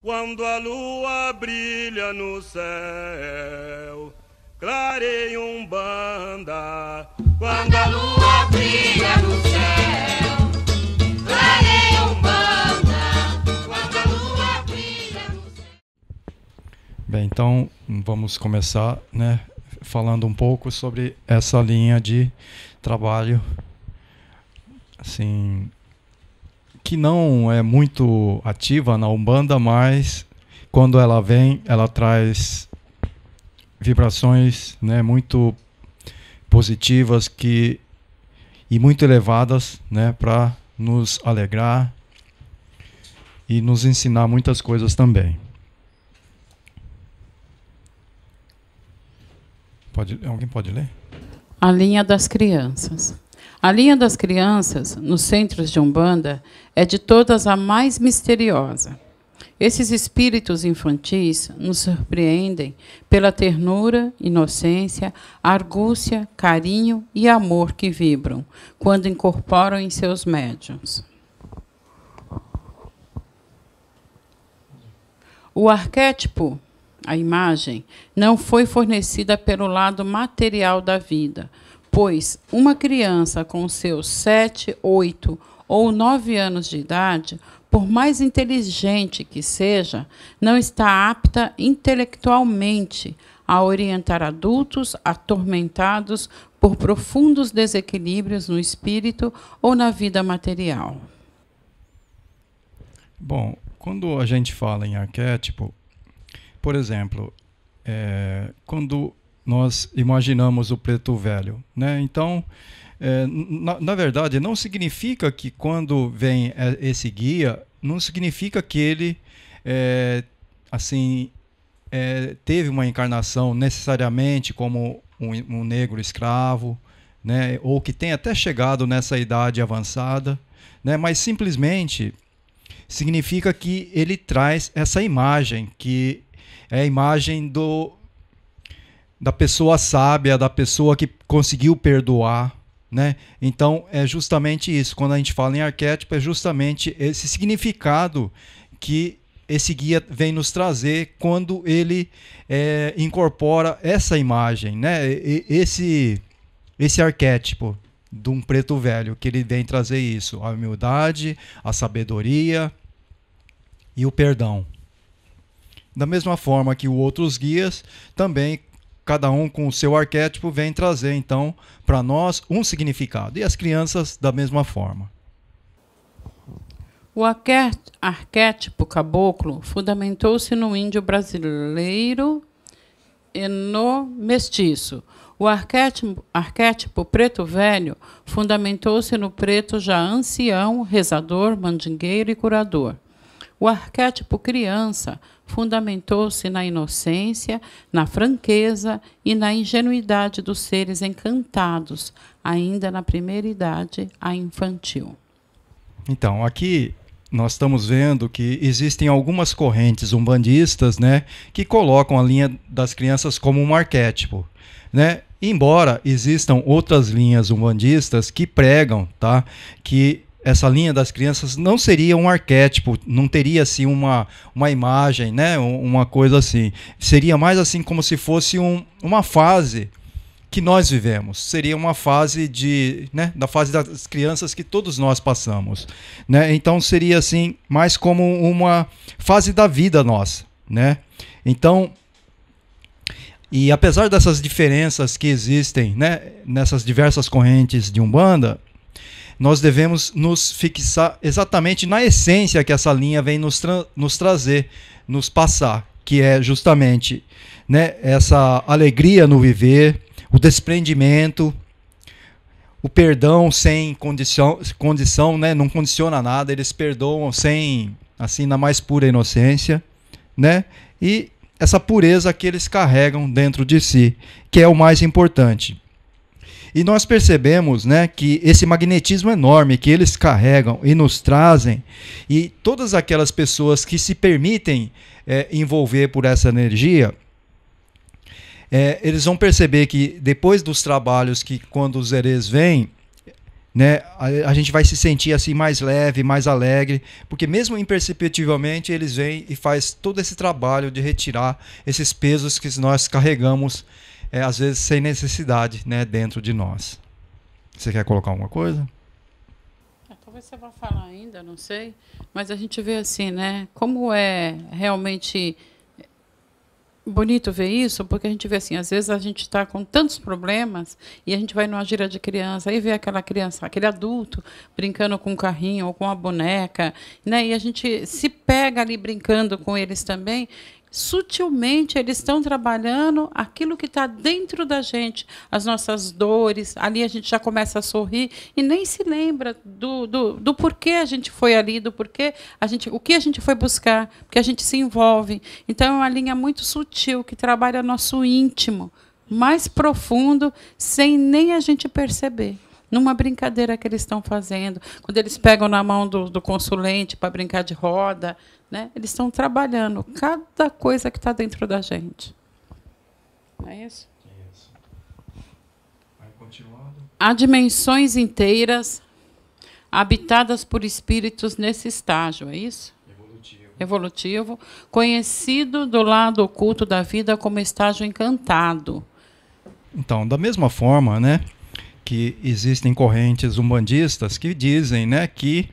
Quando a lua brilha no céu, clareia Umbanda. Quando a lua brilha no céu, clareia Umbanda. Quando a lua brilha no céu. Bem, então vamos começar, falando um pouco sobre essa linha de trabalho, assim, que não é muito ativa na Umbanda, mas quando ela vem, ela traz vibrações, muito positivas e muito elevadas, para nos alegrar e nos ensinar muitas coisas também. Alguém pode ler? A linha das crianças. A linha das crianças, nos centros de Umbanda, é de todas a mais misteriosa. Esses espíritos infantis nos surpreendem pela ternura, inocência, argúcia, carinho e amor que vibram quando incorporam em seus médiuns. O arquétipo, a imagem, não foi fornecida pelo lado material da vida, pois uma criança com seus 7, 8 ou 9 anos de idade, por mais inteligente que seja, não está apta intelectualmente a orientar adultos atormentados por profundos desequilíbrios no espírito ou na vida material. Bom, quando a gente fala em arquétipo, por exemplo, quando nós imaginamos o preto velho, então, na verdade, não significa que quando vem esse guia, não significa que ele, teve uma encarnação necessariamente como um negro escravo, ou que tenha até chegado nessa idade avançada, mas simplesmente significa que ele traz essa imagem, que é a imagem da pessoa sábia, da pessoa que conseguiu perdoar, Então, é justamente isso. Quando a gente fala em arquétipo, é justamente esse significado que esse guia vem nos trazer quando ele incorpora essa imagem, esse arquétipo de um preto velho, que ele vem trazer isso, a humildade, a sabedoria e o perdão. Da mesma forma que os outros guias também, cada um com o seu arquétipo, vem trazer, então, para nós um significado. E as crianças, da mesma forma. O arquétipo caboclo fundamentou-se no índio brasileiro e no mestiço. O arquétipo preto velho fundamentou-se no preto já ancião, rezador, mandingueiro e curador. O arquétipo criança fundamentou-se na inocência, na franqueza e na ingenuidade dos seres encantados, ainda na primeira idade, a infantil. Então, aqui nós estamos vendo que existem algumas correntes umbandistas, que colocam a linha das crianças como um arquétipo, Embora existam outras linhas umbandistas que pregam, que essa linha das crianças não seria um arquétipo, não teria assim uma imagem, uma coisa assim. Seria mais assim como se fosse uma fase que nós vivemos. Seria uma fase da fase das crianças que todos nós passamos, Então seria assim mais como uma fase da vida nossa, Então, e apesar dessas diferenças que existem, nessas diversas correntes de Umbanda, nós devemos nos fixar exatamente na essência que essa linha vem nos trazer, nos passar, que é justamente essa alegria no viver, o desprendimento, o perdão sem condição, não condiciona nada, eles perdoam sem, assim, na mais pura inocência, e essa pureza que eles carregam dentro de si, que é o mais importante. E nós percebemos, que esse magnetismo enorme que eles carregam e nos trazem, e todas aquelas pessoas que se permitem envolver por essa energia, eles vão perceber que depois dos trabalhos que quando os herês vêm, né, a gente vai se sentir assim mais leve, mais alegre, porque mesmo imperceptivelmente eles vêm e faz todo esse trabalho de retirar esses pesos que nós carregamos, às vezes sem necessidade, né, dentro de nós. Você quer colocar alguma coisa? Talvez você vá falar ainda, não sei, mas a gente vê assim, né, como é realmente bonito ver isso, porque a gente vê assim, às vezes a gente está com tantos problemas e a gente vai numa gira de criança, aí vê aquela criança, aquele adulto brincando com um carrinho ou com uma boneca, né? E a gente se pega ali brincando com eles também. Sutilmente eles estão trabalhando aquilo que está dentro da gente, as nossas dores. Ali a gente já começa a sorrir e nem se lembra do porquê a gente foi ali, do porquê o que a gente foi buscar, porque a gente se envolve. Então é uma linha muito sutil que trabalha nosso íntimo, mais profundo, sem nem a gente perceber. Numa brincadeira que eles estão fazendo, quando eles pegam na mão do consulente para brincar de roda, né? Eles estão trabalhando cada coisa que está dentro da gente. É isso? Isso. Vai continuando. Há dimensões inteiras habitadas por espíritos nesse estágio, é isso? Evolutivo, conhecido do lado oculto da vida como estágio encantado. Então, da mesma forma, né, que existem correntes umbandistas que dizem, né, que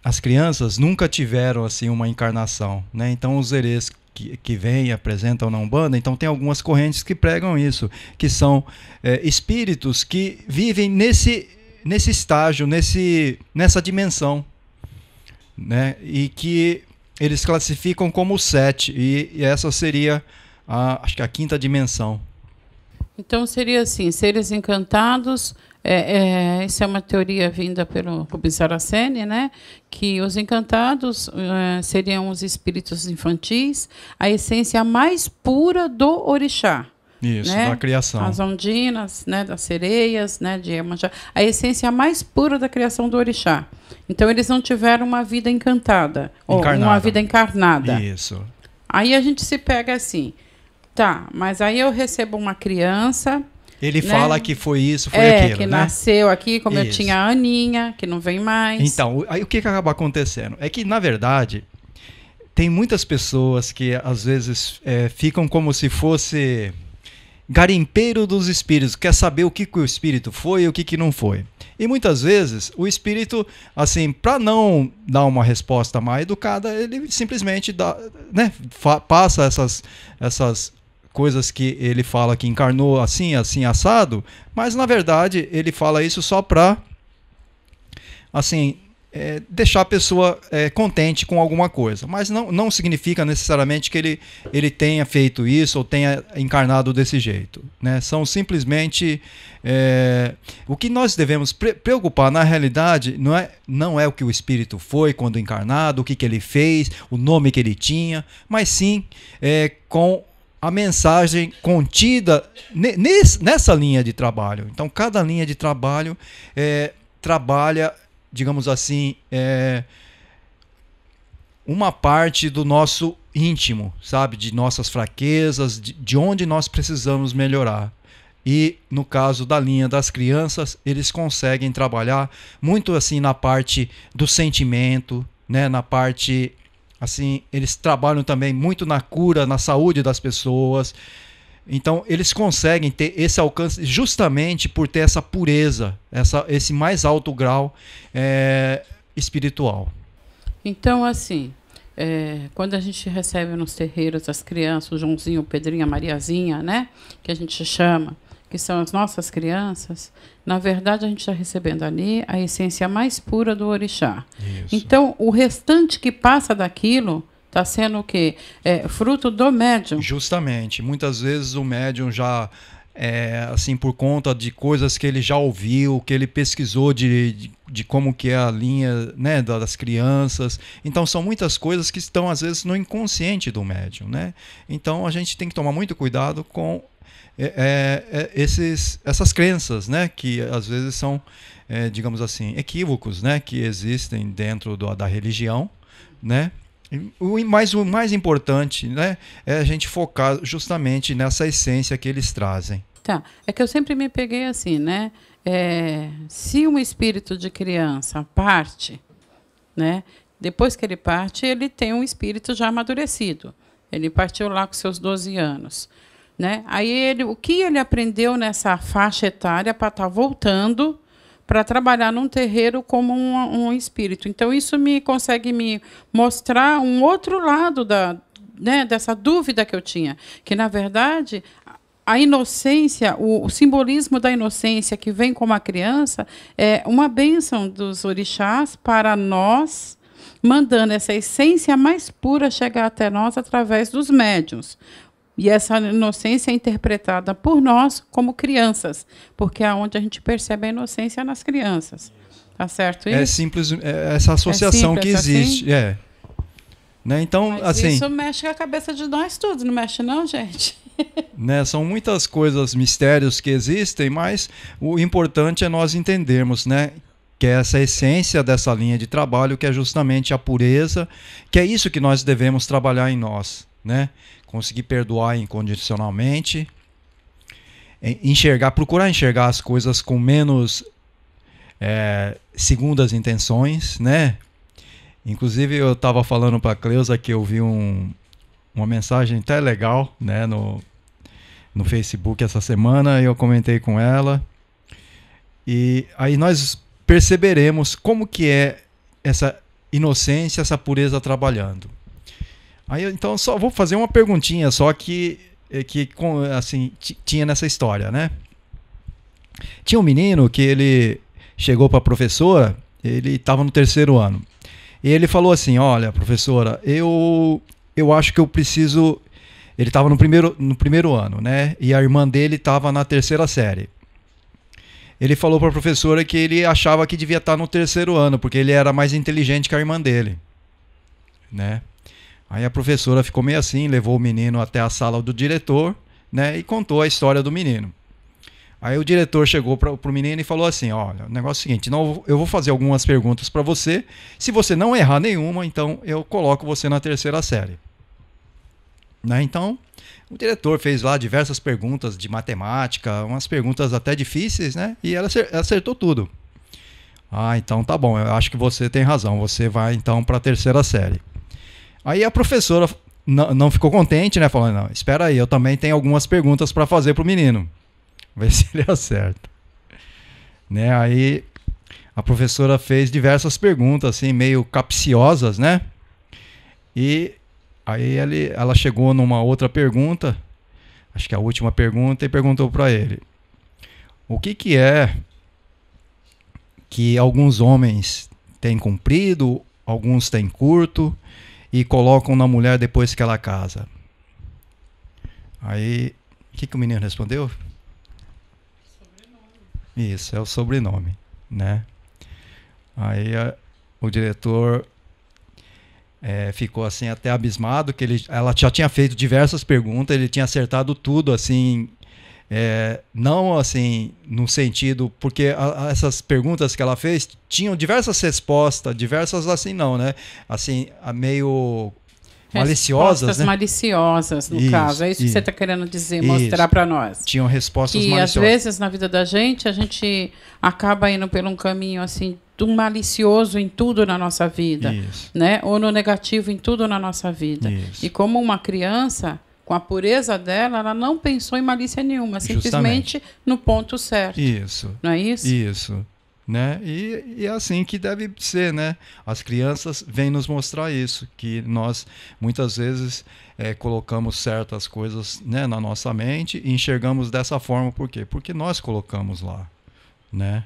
as crianças nunca tiveram assim uma encarnação, né? Então os herês que vêm e apresentam na Umbanda, então tem algumas correntes que pregam isso, que são espíritos que vivem nesse estágio, nessa dimensão, né? E que eles classificam como 7, e essa seria acho que a 5ª dimensão. Então seria assim, seres encantados. Isso é uma teoria vinda pelo Rubens Saraceni, né? Que os encantados seriam os espíritos infantis, a essência mais pura do orixá. Isso, né? Da criação. As ondinas, né? Das sereias, né? De Iemanjá, a essência mais pura da criação do orixá. Então eles não tiveram uma vida encantada, ou uma vida encarnada. Isso. Aí a gente se pega assim, tá, mas aí eu recebo uma criança... Ele fala que foi isso, foi aquilo, que né? nasceu aqui, como Isso. eu tinha a Aninha, que não vem mais. Então, aí o que acaba acontecendo? É que, na verdade, tem muitas pessoas que, às vezes, ficam como se fosse garimpeiro dos espíritos, quer saber o que o espírito foi e o que não foi. E, muitas vezes, o espírito, assim, para não dar uma resposta mais educada, ele simplesmente dá, né, passa essas coisas que ele fala que encarnou assim, assim, assado, mas na verdade ele fala isso só para assim, deixar a pessoa contente com alguma coisa, mas não significa necessariamente que ele tenha feito isso ou tenha encarnado desse jeito, né? São simplesmente o que nós devemos preocupar na realidade não é o que o espírito foi quando encarnado, o que ele fez, o nome que ele tinha, mas sim com a mensagem contida nessa linha de trabalho. Então, cada linha de trabalho trabalha, digamos assim, uma parte do nosso íntimo, sabe? De nossas fraquezas, de onde nós precisamos melhorar. E, no caso da linha das crianças, eles conseguem trabalhar muito assim na parte do sentimento, né? Na parte... Assim, eles trabalham também muito na cura, na saúde das pessoas. Então, eles conseguem ter esse alcance justamente por ter essa pureza, esse mais alto grau espiritual. Então, assim, quando a gente recebe nos terreiros as crianças, o Joãozinho, o Pedrinho, a Mariazinha, né, que a gente chama, que são as nossas crianças, na verdade a gente está recebendo ali a essência mais pura do orixá. Isso. Então, o restante que passa daquilo está sendo o quê? Fruto do médium. Justamente. Muitas vezes o médium já, assim, por conta de coisas que ele já ouviu, que ele pesquisou de como que é a linha, né, das crianças. Então, são muitas coisas que estão, às vezes, no inconsciente do médium, né? Então, a gente tem que tomar muito cuidado com essas crenças, né, que às vezes são, digamos assim, equívocos, né, que existem dentro da religião, né? O mais importante, né, é a gente focar justamente nessa essência que eles trazem. Tá. É que eu sempre me peguei assim, né? Se um espírito de criança parte, né? Depois que ele parte, ele tem um espírito já amadurecido. Ele partiu lá com seus 12 anos. Né? Aí o que ele aprendeu nessa faixa etária para estar voltando para trabalhar num terreiro como um espírito. Então, isso consegue me mostrar um outro lado dessa dúvida que eu tinha. Que, na verdade, a inocência, o simbolismo da inocência que vem como a criança é uma bênção dos orixás para nós, mandando essa essência mais pura chegar até nós através dos médiuns. E essa inocência é interpretada por nós como crianças, porque é onde a gente percebe a inocência nas crianças. Tá certo isso? É simples, essa associação simples que existe. assim? Né? Então, Mas assim, isso mexe com a cabeça de nós todos, não mexe não, gente? né, são muitas coisas, mistérios que existem, mas o importante é nós entendermos, né, que é essa essência dessa linha de trabalho, que é justamente a pureza, que é isso que nós devemos trabalhar em nós, né? Conseguir perdoar incondicionalmente, procurar enxergar as coisas com menos segundas intenções, né? Inclusive eu estava falando para a Cleusa que eu vi uma mensagem até legal, né, no Facebook essa semana, e eu comentei com ela, e aí nós perceberemos como que é essa inocência, essa pureza trabalhando. Aí, então, só vou fazer uma perguntinha só que assim, tinha nessa história, né? Tinha um menino que ele chegou para a professora, ele estava no 3º ano, e ele falou assim: olha, professora, eu acho que eu preciso... Ele estava no primeiro ano, né? E a irmã dele estava na 3ª série. Ele falou para a professora que ele achava que devia estar no 3º ano, porque ele era mais inteligente que a irmã dele, né? Aí a professora ficou meio assim, levou o menino até a sala do diretor, né, e contou a história do menino. Aí o diretor chegou para o menino e falou assim: olha, o negócio é o seguinte, eu vou fazer algumas perguntas para você, se você não errar nenhuma, então eu coloco você na 3ª série. Né? Então, o diretor fez lá diversas perguntas de matemática, umas perguntas até difíceis, né, e ela acertou tudo. Ah, então tá bom, eu acho que você tem razão, você vai então para a 3ª série. Aí a professora não ficou contente, né? Falando: não, espera aí, eu também tenho algumas perguntas para fazer para o menino. Ver se ele acerta. Né? Aí a professora fez diversas perguntas, assim, meio capciosas, né? E aí ela chegou numa outra pergunta, acho que a última pergunta, e perguntou para ele: o que é que alguns homens têm comprido, alguns têm curto, e colocam na mulher depois que ela casa? Aí, o que o menino respondeu? Sobrenome. Isso, é o sobrenome, né? Aí o diretor ficou assim até abismado, que ela já tinha feito diversas perguntas, ele tinha acertado tudo, assim, não assim no sentido, porque essas perguntas que ela fez tinham diversas respostas, diversas assim não, né? Assim, meio maliciosas, respostas, né? Maliciosas, no caso. É isso que você está querendo dizer, mostrar para nós. Tinham respostas que maliciosas. Às vezes na vida da gente, a gente acaba indo por um caminho assim, do malicioso em tudo na nossa vida, né? Ou no negativo em tudo na nossa vida. Isso. E como uma criança, com a pureza dela, ela não pensou em malícia nenhuma, simplesmente no ponto certo. Isso. Não é isso? Isso. Né? E é assim que deve ser, né? As crianças vêm nos mostrar isso, que nós muitas vezes colocamos certas coisas, né, na nossa mente e enxergamos dessa forma. Por quê? Porque nós colocamos lá, né?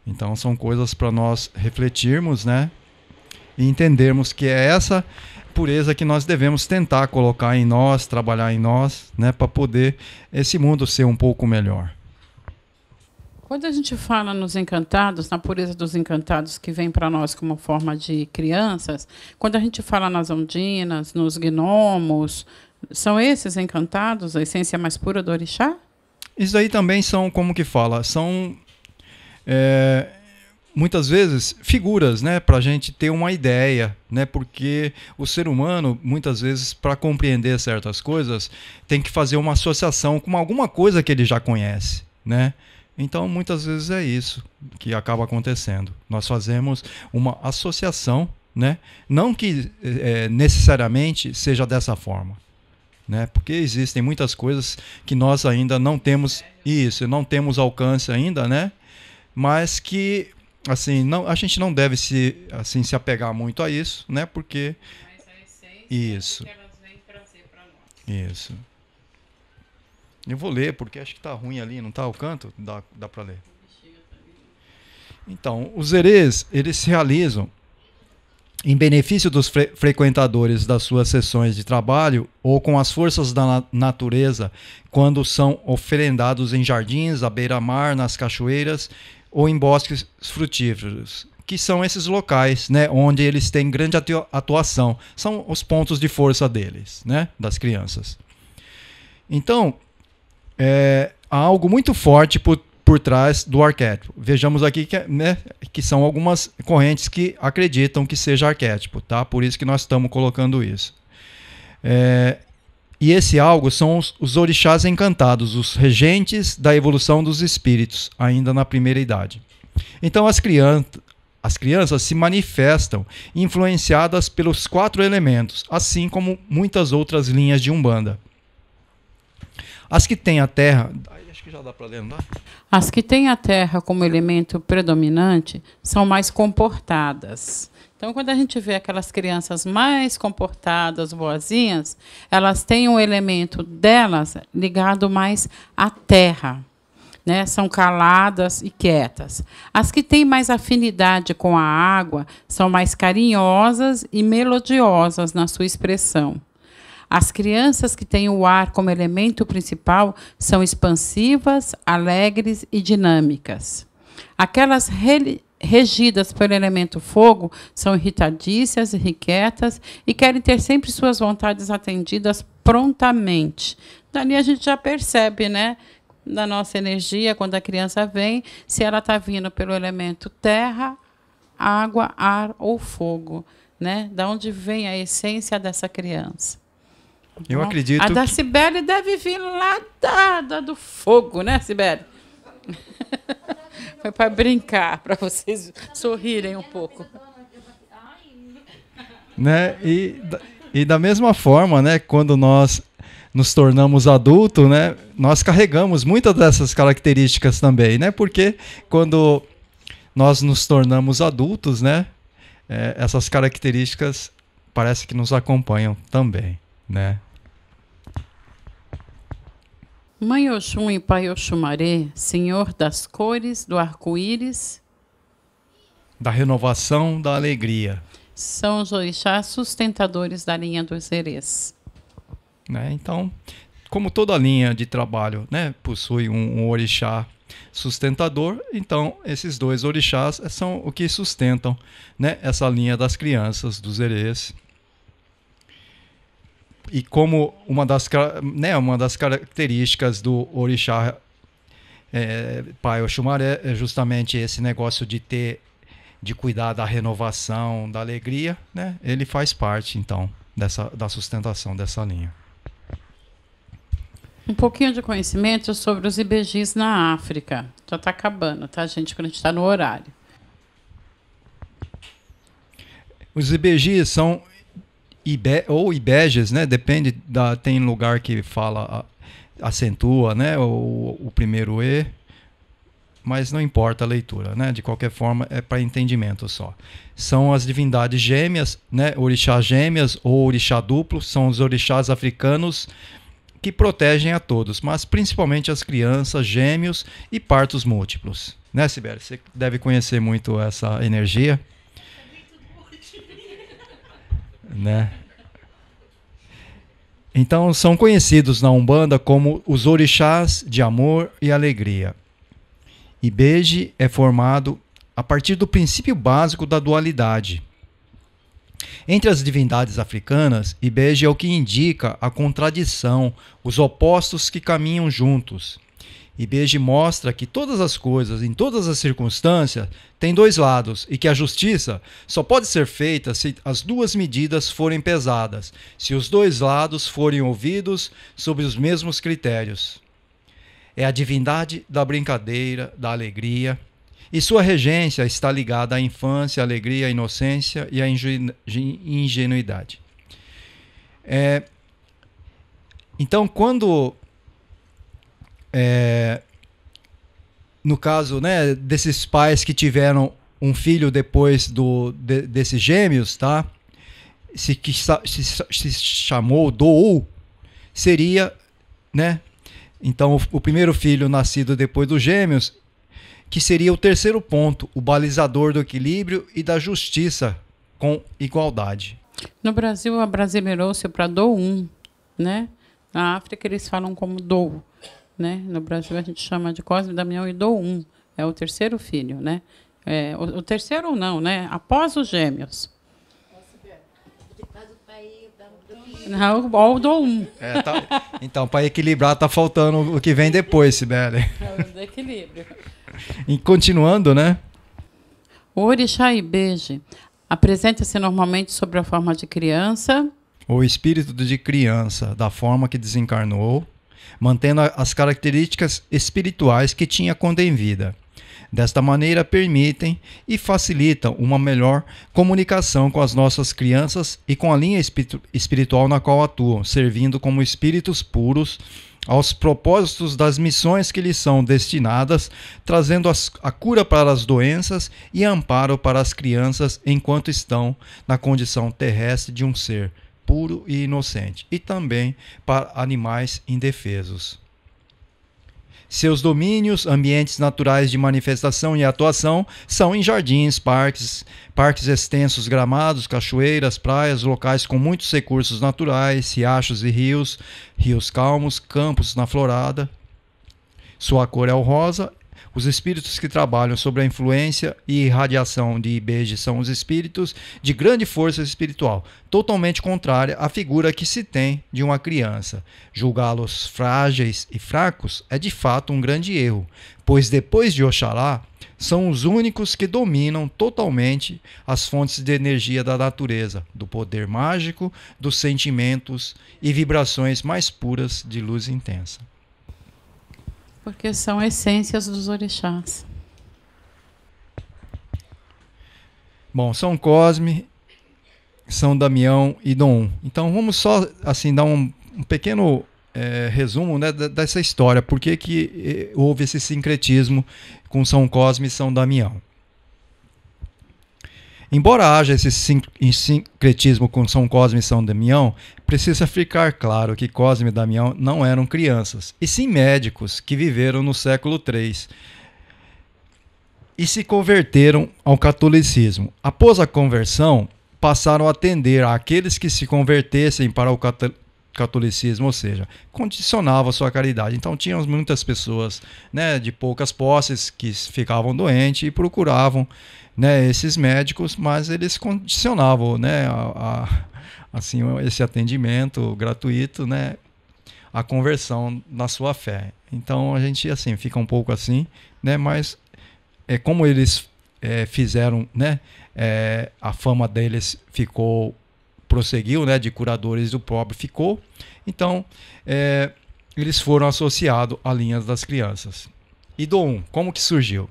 Então são coisas para nós refletirmos, né? E entendermos que é essa pureza que nós devemos tentar colocar em nós, trabalhar em nós, né, para poder esse mundo ser um pouco melhor. Quando a gente fala nos encantados, na pureza dos encantados que vem para nós como forma de crianças, quando a gente fala nas ondinas, nos gnomos, são esses encantados, a essência mais pura do orixá? Isso aí também são, como que fala, são muitas vezes, figuras, né, para a gente ter uma ideia, né, porque o ser humano, muitas vezes, para compreender certas coisas, tem que fazer uma associação com alguma coisa que ele já conhece, né? Então, muitas vezes é isso que acaba acontecendo. Nós fazemos uma associação, né? Não que necessariamente seja dessa forma, né? Porque existem muitas coisas que nós ainda não temos não temos alcance ainda, né? Mas que assim, a gente não deve se apegar muito a isso, né? Porque Mas a essência isso. é o que elas vêm trazer para nós. Isso. Eu vou ler, porque acho que está ruim ali, não está o canto? Dá para ler. Então, os herês, eles se realizam em benefício dos frequentadores das suas sessões de trabalho ou com as forças da natureza quando são oferendados em jardins, à beira-mar, nas cachoeiras ou em bosques frutíferos, que são esses locais, né, onde eles têm grande atuação. São os pontos de força deles, né, das crianças. Então, há algo muito forte por trás do arquétipo. Vejamos aqui que são algumas correntes que acreditam que seja arquétipo, tá? Por isso que nós estamos colocando isso. E esse algo são os orixás encantados, os regentes da evolução dos espíritos, ainda na primeira idade. Então as crianças se manifestam influenciadas pelos 4 elementos, assim como muitas outras linhas de Umbanda. As que têm a terra... Acho que já dá para ler, não dá? As que têm a terra como elemento predominante são mais comportadas. Então, quando a gente vê aquelas crianças mais comportadas, boazinhas, elas têm um elemento delas ligado mais à terra, né? São caladas e quietas. As que têm mais afinidade com a água são mais carinhosas e melodiosas na sua expressão. As crianças que têm o ar como elemento principal são expansivas, alegres e dinâmicas. Aquelas regidas pelo elemento fogo são irritadiças, irrequietas e querem ter sempre suas vontades atendidas prontamente. Dali a gente já percebe, né, da nossa energia, quando a criança vem, se ela está vindo pelo elemento terra, água, ar ou fogo, né? Da onde vem a essência dessa criança. Eu acredito a da Cibele deve vir lá do fogo, né, Cibele? Foi para brincar, para vocês sorrirem um pouco. Né? E da mesma forma, né, quando nós nos tornamos adultos, né, nós carregamos muitas dessas características também, né? Porque quando nós nos tornamos adultos, né, essas características parece que nos acompanham também, né? Mãe Oxum e Pai Oxumaré, Senhor das cores, do arco-íris, da renovação, da alegria, são os orixás sustentadores da linha dos herês. Né? Então, como toda linha de trabalho, né, possui um orixá sustentador, então esses 2 orixás são o que sustentam, né, essa linha das crianças, dos herês. E como uma das características do orixá Pai Oxumaré é justamente esse negócio de cuidar da renovação, da alegria, né? Ele faz parte, então, da sustentação dessa linha. Um pouquinho de conhecimento sobre os IBGs na África. Já está acabando, tá, gente? Quando a gente está no horário. Os IBGs são ou IBEGES, né? Depende, tem lugar que fala, acentua, né? O primeiro E, mas não importa a leitura, né? De qualquer forma, é para entendimento só. São as divindades gêmeas, né? Orixás gêmeas ou orixá duplo, são os orixás africanos que protegem a todos, mas principalmente as crianças, gêmeos e partos múltiplos. Né, Cibele? Você deve conhecer muito essa energia. Né? Então são conhecidos na Umbanda como os orixás de amor e alegria. Ibeje é formado a partir do princípio básico da dualidade. Entre as divindades africanas, Ibeje é o que indica a contradição, os opostos que caminham juntos. E Beji mostra que todas as coisas, em todas as circunstâncias, têm dois lados e que a justiça só pode ser feita se as duas medidas forem pesadas, se os dois lados forem ouvidos sob os mesmos critérios. É a divindade da brincadeira, da alegria, e sua regência está ligada à infância, à alegria, à inocência e à ingenuidade. Então, quando... no caso, né, desses pais que tiveram um filho depois desses gêmeos, tá? Se chamou Dou, seria, né? Então, o primeiro filho nascido depois dos gêmeos, que seria o terceiro ponto, o balizador do equilíbrio e da justiça com igualdade. No Brasil, abrasileirou-se para Dou, né? Na África, eles falam como Dou, né? No Brasil, a gente chama de Cosme, Damião e Dou. É o terceiro filho, né? O terceiro não, né? Após os gêmeos. Não, o Dou. Então, para equilibrar, tá faltando o que vem depois, Sibeli. É o equilíbrio. E continuando, né? O orixá Ibeji apresenta-se normalmente sob a forma de criança. O espírito de criança, da forma que desencarnou, mantendo as características espirituais que tinha quando em vida. Desta maneira, permitem e facilitam uma melhor comunicação com as nossas crianças e com a linha espiritual na qual atuam, servindo como espíritos puros aos propósitos das missões que lhes são destinadas, trazendo a cura para as doenças e amparo para as crianças enquanto estão na condição terrestre de um ser puro e inocente, e também para animais indefesos. Seus domínios, ambientes naturais de manifestação e atuação são em jardins, parques extensos, gramados, cachoeiras, praias, locais com muitos recursos naturais, riachos e rios calmos, campos na florada. Sua cor é o rosa. Os espíritos que trabalham sob a influência e irradiação de Ibeji são os espíritos de grande força espiritual, totalmente contrária à figura que se tem de uma criança. Julgá-los frágeis e fracos é de fato um grande erro, pois depois de Oxalá, são os únicos que dominam totalmente as fontes de energia da natureza, do poder mágico, dos sentimentos e vibrações mais puras de luz intensa. Porque são essências dos orixás. Bom, São Cosme, São Damião e Dom. Então vamos só assim dar um pequeno resumo, né, dessa história. Por que houve esse sincretismo com São Cosme e São Damião? Embora haja esse sincretismo com São Cosme e São Damião, precisa ficar claro que Cosme e Damião não eram crianças, e sim médicos que viveram no século III e se converteram ao catolicismo. Após a conversão, passaram a atender àqueles que se convertessem para o catolicismo, ou seja, condicionava a sua caridade. Então tinham muitas pessoas, né, de poucas posses que ficavam doentes e procuravam, né, esses médicos, mas eles condicionavam, né, assim, esse atendimento gratuito, né, a conversão na sua fé. Então a gente assim fica um pouco assim, né, mas como eles fizeram, né, a fama deles prosseguiu, né, de curadores do pobre ficou. Então eles foram associados à linha das crianças. E Dom, como que surgiu?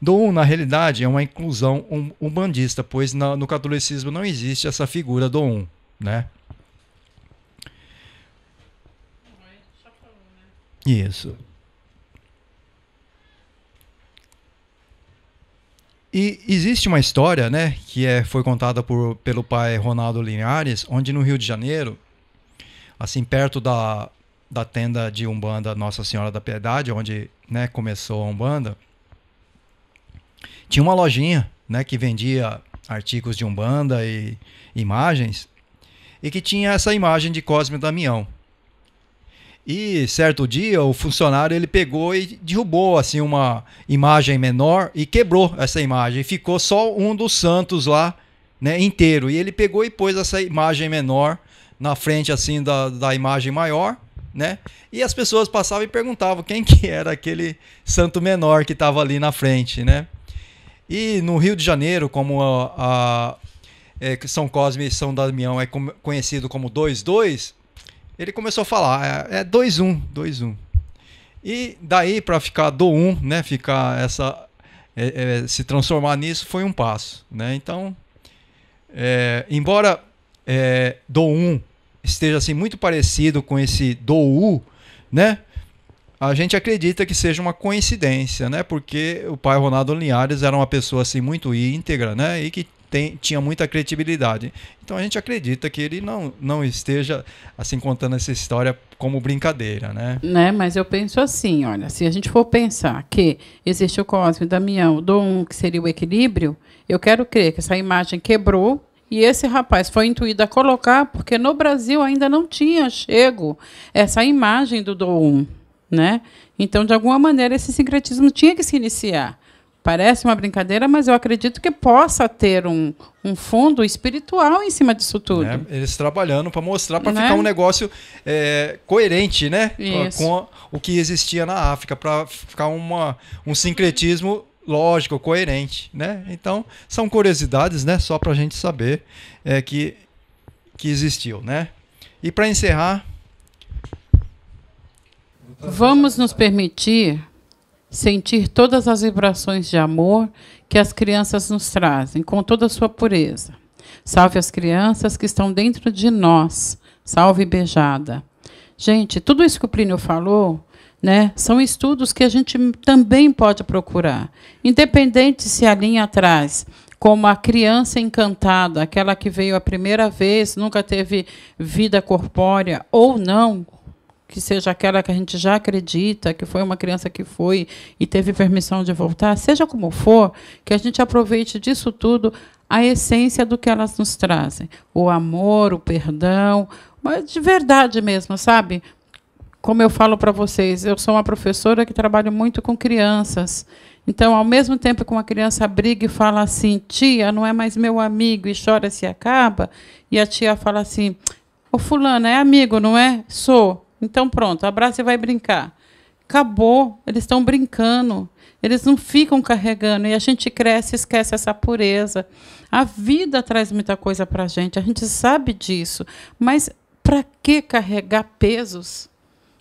Dom, na realidade, é uma inclusão umbandista, pois no catolicismo não existe essa figura Dom, né? Isso. E existe uma história, né, que foi contada pelo pai Ronaldo Linhares, onde no Rio de Janeiro, assim perto da tenda de Umbanda Nossa Senhora da Piedade, onde, né, começou a Umbanda, tinha uma lojinha, né, que vendia artigos de Umbanda e imagens, e que tinha essa imagem de Cosme e Damião. E certo dia o funcionário ele pegou e derrubou assim uma imagem menor e quebrou essa imagem. Ficou só um dos santos lá, né, inteiro. E ele pegou e pôs essa imagem menor na frente assim da imagem maior, né? E as pessoas passavam e perguntavam quem que era aquele santo menor que estava ali na frente, né? E no Rio de Janeiro, como São Cosme e São Damião é conhecido como 2-2, ele começou a falar, é 2-1, 2-1. E daí para ficar do 1, né, ficar se transformar nisso foi um passo, né? Então, embora do 1 esteja assim muito parecido com esse do U, né? A gente acredita que seja uma coincidência, né? Porque o pai Ronaldo Linhares era uma pessoa assim muito íntegra, né? E que tinha muita credibilidade. Então a gente acredita que ele não esteja assim contando essa história como brincadeira, né? Mas eu penso assim, olha, se a gente for pensar que existe o Cosme, Damião, Dom, que seria o equilíbrio, eu quero crer que essa imagem quebrou e esse rapaz foi intuído a colocar porque no Brasil ainda não tinha chego essa imagem do Dom, né? Então, de alguma maneira, esse sincretismo tinha que se iniciar. Parece uma brincadeira, mas eu acredito que possa ter um fundo espiritual em cima disso tudo. Eles trabalhando para mostrar, para ficar um negócio coerente, né? Com o que existia na África, para ficar um sincretismo lógico, coerente, né? Então, são curiosidades, né? Só para a gente saber que existiu, né? E para encerrar, vamos nos permitir sentir todas as vibrações de amor que as crianças nos trazem, com toda a sua pureza. Salve as crianças que estão dentro de nós. Salve Beijada. Gente, tudo isso que o Plínio falou, né, são estudos que a gente também pode procurar. Independente se a linha atrás, como a criança encantada, aquela que veio a primeira vez, nunca teve vida corpórea, ou não, que seja aquela que a gente já acredita, que foi uma criança que foi e teve permissão de voltar, seja como for, que a gente aproveite disso tudo a essência do que elas nos trazem. O amor, o perdão, mas de verdade mesmo, sabe? Como eu falo para vocês, eu sou uma professora que trabalho muito com crianças. Então, ao mesmo tempo que uma criança briga e fala assim, tia, não é mais meu amigo, e chora se acaba, e a tia fala assim, ô fulano, é amigo, não é? Sou. Então, pronto, abraça e vai brincar. Acabou, eles estão brincando, eles não ficam carregando, e a gente cresce e esquece essa pureza. A vida traz muita coisa para a gente sabe disso, mas para que carregar pesos?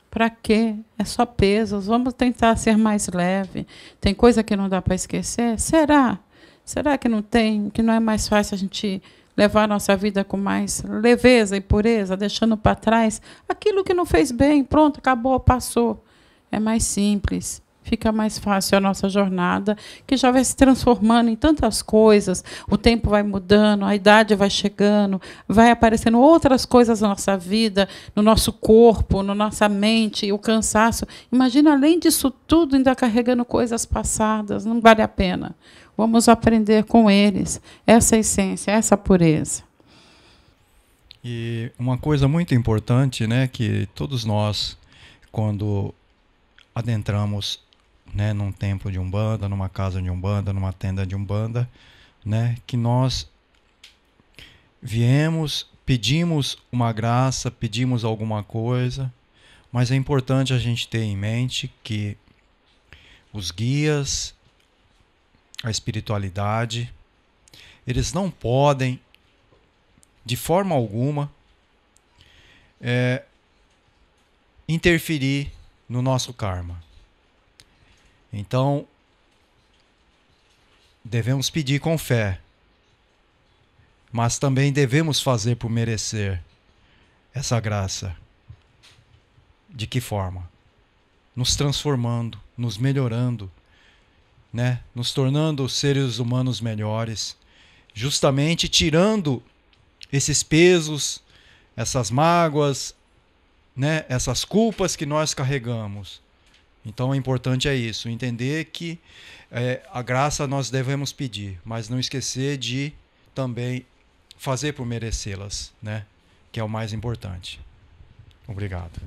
Para quê? É só pesos. Vamos tentar ser mais leve. Tem coisa que não dá para esquecer? Será? Será que não tem? Que não é mais fácil a gente levar a nossa vida com mais leveza e pureza, deixando para trás aquilo que não fez bem, pronto, acabou, passou. É mais simples, fica mais fácil a nossa jornada, que já vai se transformando em tantas coisas, o tempo vai mudando, a idade vai chegando, vai aparecendo outras coisas na nossa vida, no nosso corpo, na nossa mente, o cansaço. Imagina, além disso tudo, ainda carregando coisas passadas, não vale a pena. Vamos aprender com eles essa essência, essa pureza. E uma coisa muito importante, né, que todos nós, quando adentramos, né, num templo de Umbanda, numa casa de Umbanda, numa tenda de Umbanda, né, que nós viemos, pedimos uma graça, pedimos alguma coisa, mas é importante a gente ter em mente que os guias, a espiritualidade, eles não podem, de forma alguma, interferir no nosso karma. Então, devemos pedir com fé, mas também devemos fazer por merecer essa graça. De que forma? Nos transformando, nos melhorando, né? Nos tornando seres humanos melhores, justamente tirando esses pesos, essas mágoas, né? Essas culpas que nós carregamos. Então, o importante é isso, entender que a graça nós devemos pedir, mas não esquecer de também fazer por merecê-las, né? Que é o mais importante. Obrigado.